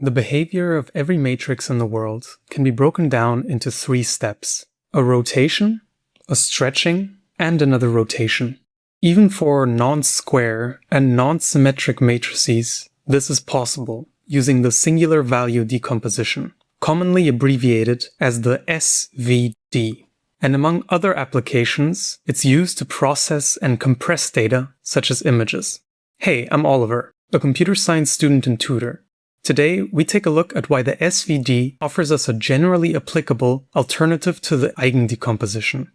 The behavior of every matrix in the world can be broken down into three steps: a rotation, a stretching, and another rotation. Even for non-square and non-symmetric matrices, this is possible using the singular value decomposition, commonly abbreviated as the SVD. And among other applications, it's used to process and compress data, such as images. Hey, I'm Oliver, a computer science student and tutor. Today, we take a look at why the SVD offers us a generally applicable alternative to the eigendecomposition.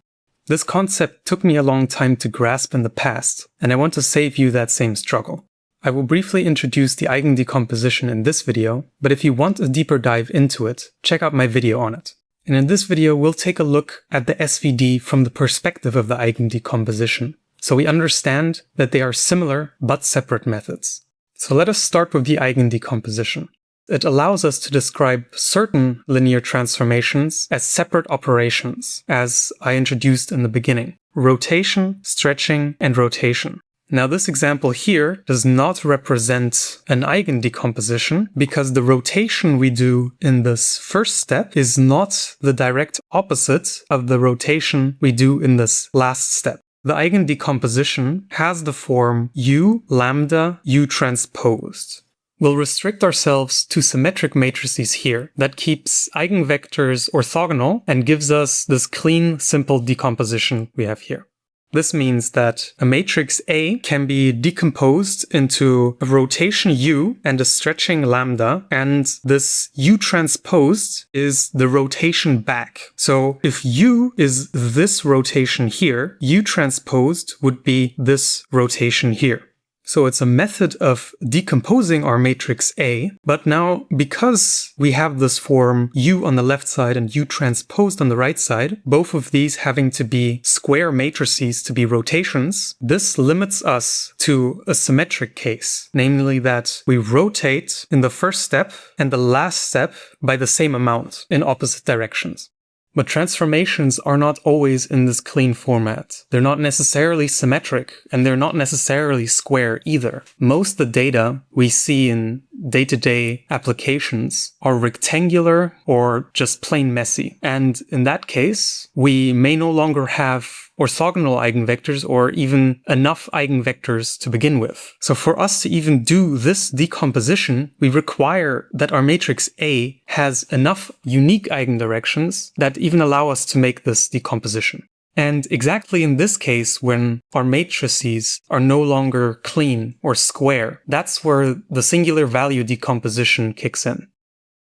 This concept took me a long time to grasp in the past, and I want to save you that same struggle. I will briefly introduce the eigendecomposition in this video, but if you want a deeper dive into it, check out my video on it. And in this video, we'll take a look at the SVD from the perspective of the eigendecomposition, so we understand that they are similar but separate methods. So let us start with the eigendecomposition. It allows us to describe certain linear transformations as separate operations, as I introduced in the beginning: rotation, stretching, and rotation. Now this example here does not represent an eigendecomposition because the rotation we do in this first step is not the direct opposite of the rotation we do in this last step. The eigendecomposition has the form U lambda U transposed. We'll restrict ourselves to symmetric matrices here. That keeps eigenvectors orthogonal and gives us this clean, simple decomposition we have here. This means that a matrix A can be decomposed into a rotation U and a stretching lambda, and this U transposed is the rotation back. So if U is this rotation here, U transposed would be this rotation here. So it's a method of decomposing our matrix A, but now because we have this form U on the left side and U transposed on the right side, both of these having to be square matrices to be rotations, this limits us to a symmetric case, namely that we rotate in the first step and the last step by the same amount in opposite directions. But transformations are not always in this clean format. They're not necessarily symmetric, and they're not necessarily square either. Most of the data we see in day-to-day applications are rectangular or just plain messy. And in that case, we may no longer have orthogonal eigenvectors or even enough eigenvectors to begin with. So for us to even do this decomposition, we require that our matrix A has enough unique eigendirections that even allow us to make this decomposition. And exactly in this case, when our matrices are no longer clean or square, that's where the singular value decomposition kicks in.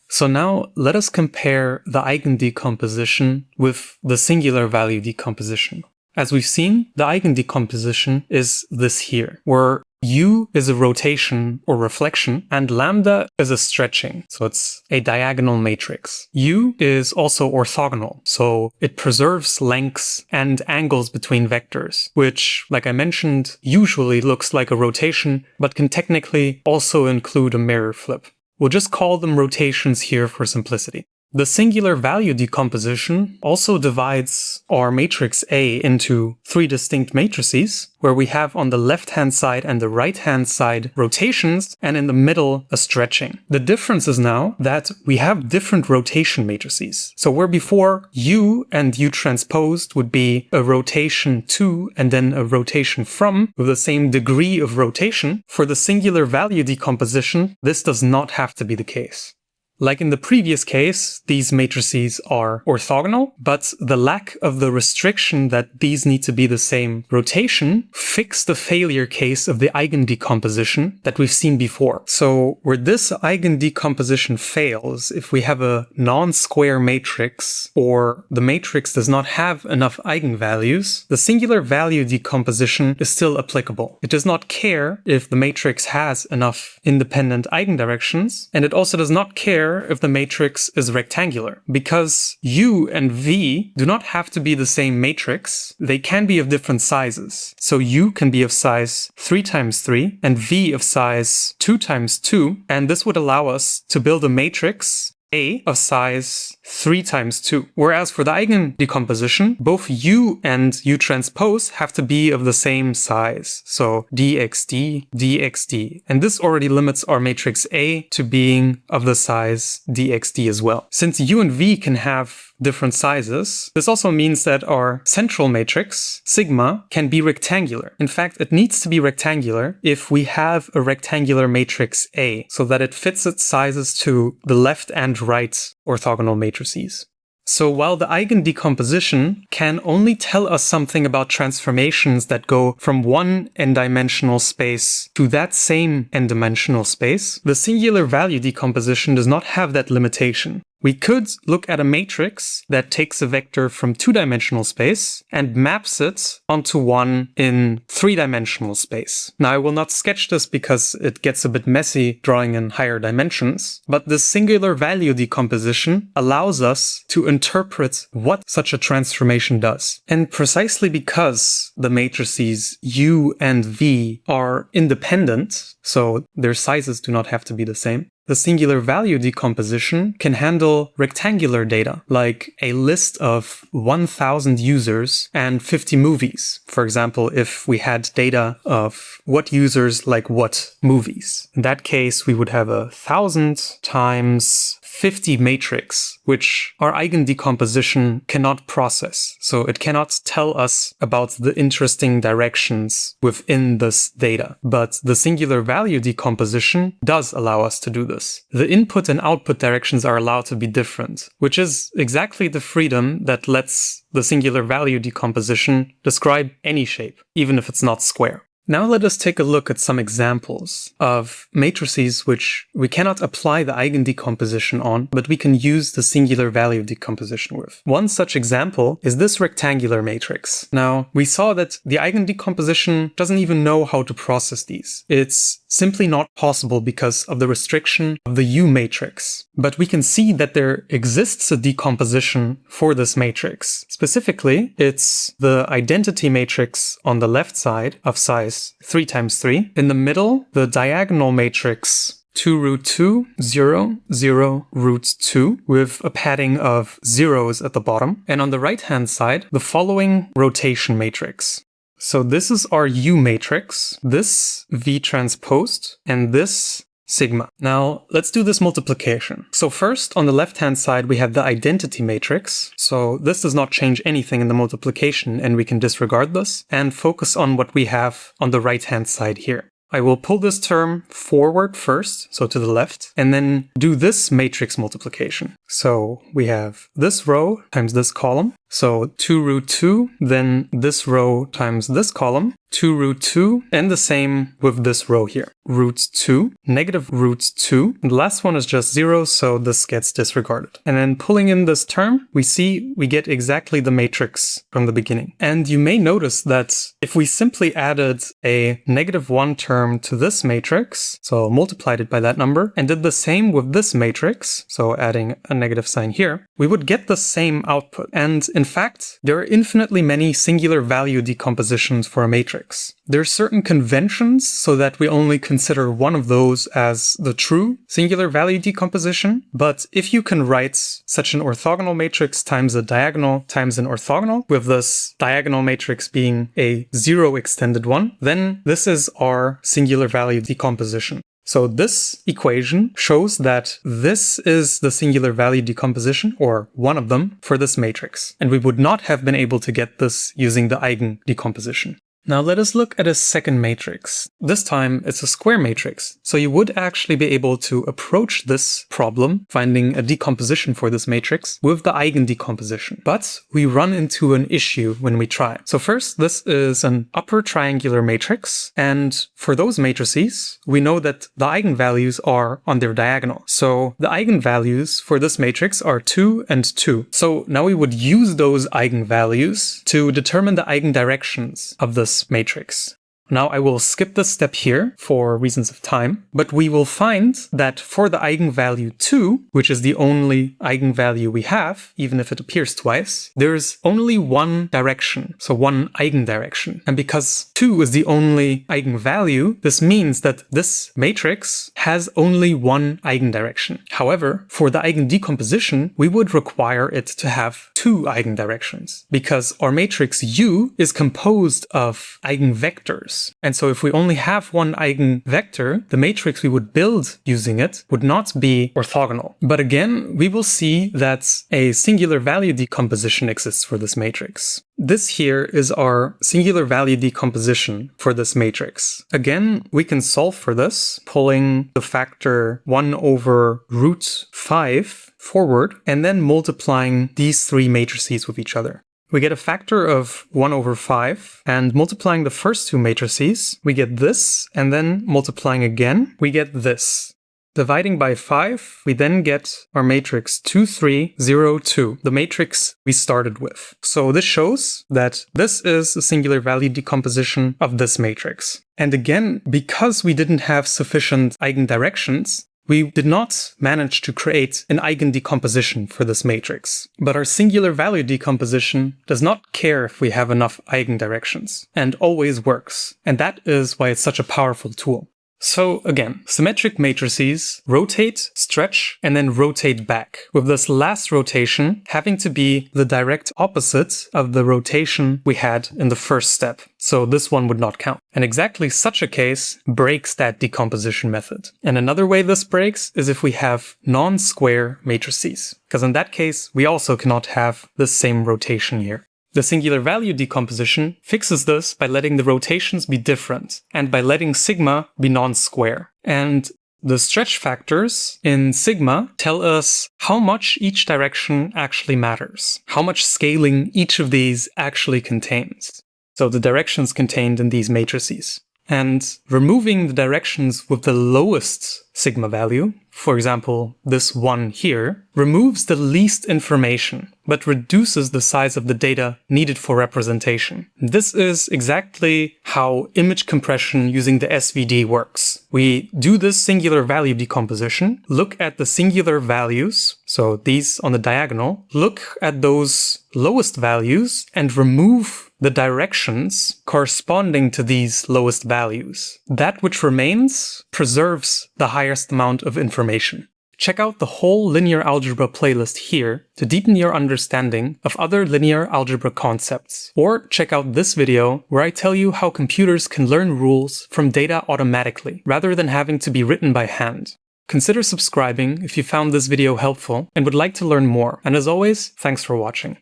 So now let us compare the eigendecomposition with the singular value decomposition. As we've seen, the eigendecomposition is this here, where U is a rotation or reflection and lambda is a stretching, so it's a diagonal matrix. U is also orthogonal, so it preserves lengths and angles between vectors, which, like I mentioned, usually looks like a rotation, but can technically also include a mirror flip. We'll just call them rotations here for simplicity. The singular value decomposition also divides our matrix A into three distinct matrices, where we have on the left-hand side and the right-hand side rotations, and in the middle a stretching. The difference is now that we have different rotation matrices. So where before U and U transposed would be a rotation to and then a rotation from with the same degree of rotation, for the singular value decomposition, this does not have to be the case. Like in the previous case, these matrices are orthogonal, but the lack of the restriction that these need to be the same rotation fixed the failure case of the eigendecomposition that we've seen before. So where this eigendecomposition fails, if we have a non-square matrix or the matrix does not have enough eigenvalues, the singular value decomposition is still applicable. It does not care if the matrix has enough independent eigendirections, and it also does not care if the matrix is rectangular, because U and V do not have to be the same matrix. They can be of different sizes. So U can be of size 3 times 3 and V of size 2 times 2, and this would allow us to build a matrix A of size 3 times 2. Whereas for the eigendecomposition, both U and U transpose have to be of the same size. So dxd, dxd. And this already limits our matrix A to being of the size dxd as well. Since U and V can have different sizes, this also means that our central matrix, sigma, can be rectangular. In fact, it needs to be rectangular if we have a rectangular matrix A, so that it fits its sizes to the left and right orthogonal matrices. So while the eigendecomposition can only tell us something about transformations that go from one n-dimensional space to that same n-dimensional space, the singular value decomposition does not have that limitation. We could look at a matrix that takes a vector from 2-dimensional space and maps it onto one in 3-dimensional space. Now, I will not sketch this because it gets a bit messy drawing in higher dimensions, but the singular value decomposition allows us to interpret what such a transformation does. And precisely because the matrices U and V are independent, so their sizes do not have to be the same, the singular value decomposition can handle rectangular data, like a list of 1,000 users and 50 movies. For example, if we had data of what users like what movies. In that case, we would have 1,000 times 50 matrix, which our eigendecomposition cannot process. So it cannot tell us about the interesting directions within this data. But the singular value decomposition does allow us to do this. The input and output directions are allowed to be different, which is exactly the freedom that lets the singular value decomposition describe any shape, even if it's not square. Now let us take a look at some examples of matrices which we cannot apply the eigendecomposition on, but we can use the singular value decomposition with. One such example is this rectangular matrix. Now, we saw that the eigendecomposition doesn't even know how to process these. It's simply not possible because of the restriction of the U matrix. But we can see that there exists a decomposition for this matrix. Specifically, it's the identity matrix on the left side of size 3 times 3. In the middle, the diagonal matrix 2 root 2, 0, 0, root 2, with a padding of zeros at the bottom. And on the right-hand side, the following rotation matrix. So this is our U matrix, this V transposed, and this sigma. Now, let's do this multiplication. So first, on the left-hand side, we have the identity matrix. So this does not change anything in the multiplication, and we can disregard this and focus on what we have on the right-hand side here. I will pull this term forward first, so to the left, and then do this matrix multiplication. So we have this row times this column. So 2 root 2, then this row times this column, 2 root 2, and the same with this row here. Root 2, negative root 2, and the last one is just 0, so this gets disregarded. And then pulling in this term, we see we get exactly the matrix from the beginning. And you may notice that if we simply added a negative 1 term to this matrix, so multiplied it by that number, and did the same with this matrix, so adding a negative sign here, we would get the same output. And in fact, there are infinitely many singular value decompositions for a matrix. There are certain conventions so that we only consider one of those as the true singular value decomposition. But if you can write such an orthogonal matrix times a diagonal times an orthogonal, with this diagonal matrix being a 0 extended one, then this is our singular value decomposition. So this equation shows that this is the singular value decomposition, or one of them, for this matrix. And we would not have been able to get this using the eigendecomposition. Now let us look at a second matrix. This time it's a square matrix, so you would actually be able to approach this problem, finding a decomposition for this matrix, with the eigendecomposition. But we run into an issue when we try. So first, this is an upper triangular matrix, and for those matrices, we know that the eigenvalues are on their diagonal. So the eigenvalues for this matrix are 2 and 2. So now we would use those eigenvalues to determine the eigendirections of this matrix. Now I will skip this step here for reasons of time, but we will find that for the eigenvalue 2, which is the only eigenvalue we have, even if it appears twice, there's only one direction, so one eigendirection. And because 2 is the only eigenvalue, this means that this matrix has only one eigendirection. However, for the eigendecomposition, we would require it to have two eigendirections, because our matrix U is composed of eigenvectors. And so if we only have one eigenvector, the matrix we would build using it would not be orthogonal. But again, we will see that a singular value decomposition exists for this matrix. This here is our singular value decomposition for this matrix. Again, we can solve for this, pulling the factor 1 over root 5 forward, and then multiplying these three matrices with each other. We get a factor of 1 over 5, and multiplying the first two matrices, we get this, and then multiplying again, we get this. Dividing by 5, we then get our matrix 2, 3, 0, 2, the matrix we started with. So this shows that this is a singular value decomposition of this matrix. And again, because we didn't have sufficient eigendirections, we did not manage to create an eigendecomposition for this matrix. But our singular value decomposition does not care if we have enough eigendirections, and always works. And that is why it's such a powerful tool. So again, symmetric matrices rotate, stretch, and then rotate back, with this last rotation having to be the direct opposite of the rotation we had in the first step. So this one would not count. And exactly such a case breaks that decomposition method. And another way this breaks is if we have non-square matrices, because in that case, we also cannot have the same rotation here. The singular value decomposition fixes this by letting the rotations be different and by letting sigma be non-square. And the stretch factors in sigma tell us how much each direction actually matters, how much scaling each of these actually contains. So the directions contained in these matrices. And removing the directions with the lowest sigma value, for example, this one here, removes the least information, but reduces the size of the data needed for representation. This is exactly how image compression using the SVD works. We do this singular value decomposition, look at the singular values, so these on the diagonal, look at those lowest values and remove the directions corresponding to these lowest values. That which remains preserves the highest amount of information. Check out the whole linear algebra playlist here to deepen your understanding of other linear algebra concepts. Or check out this video where I tell you how computers can learn rules from data automatically, rather than having to be written by hand. Consider subscribing if you found this video helpful and would like to learn more. And as always, thanks for watching.